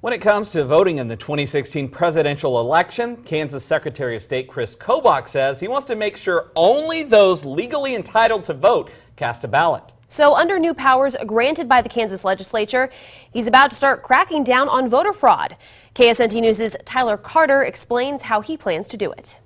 When it comes to voting in the 2016 presidential election, Kansas Secretary of State Kris Kobach says he wants to make sure only those legally entitled to vote cast a ballot. So under new powers granted by the Kansas legislature, he's about to start cracking down on voter fraud. KSNT News' Tyler Carter explains how he plans to do it.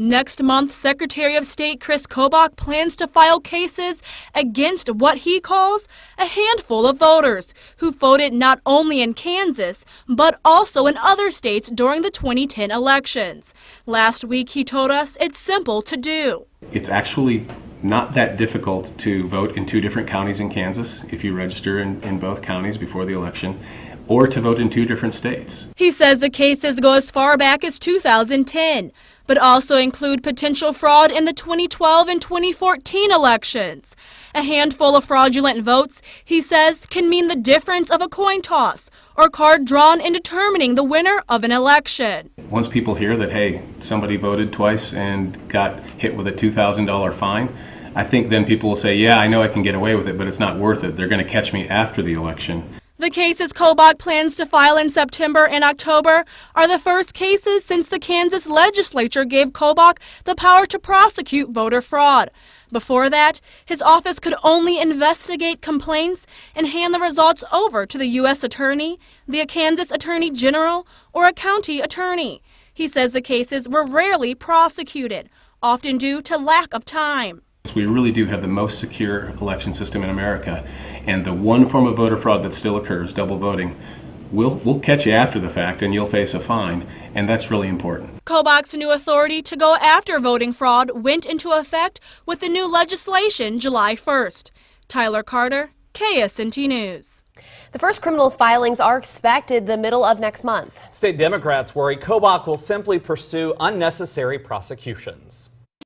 Next month, Secretary of State Kris Kobach plans to file cases against what he calls a handful of voters who voted not only in Kansas, but also in other states during the 2010 elections. Last week, he told us it's simple to do. It's actually not that difficult to vote in two different counties in Kansas if you register in both counties before the election, or to vote in two different states. He says the cases go as far back as 2010. But also include potential fraud in the 2012 and 2014 elections. A handful of fraudulent votes, he says, can mean the difference of a coin toss or card drawn in determining the winner of an election. Once people hear that, hey, somebody voted twice and got hit with a $2,000 fine, I think then people will say, yeah, I know I can get away with it, but it's not worth it. They're going to catch me after the election. The cases Kobach plans to file in September and October are the first cases since the Kansas legislature gave Kobach the power to prosecute voter fraud. Before that, his office could only investigate complaints and hand the results over to the U.S. Attorney, the Kansas Attorney General, or a county attorney. He says the cases were rarely prosecuted, often due to lack of time. We really do have the most secure election system in America, and the one form of voter fraud that still occurs, double voting, we'll catch you after the fact and you'll face a fine, and that's really important. Kobach's new authority to go after voting fraud went into effect with the new legislation July 1st. Tyler Carter, KSNT News. The first criminal filings are expected the middle of next month. State Democrats worry Kobach will simply pursue unnecessary prosecutions.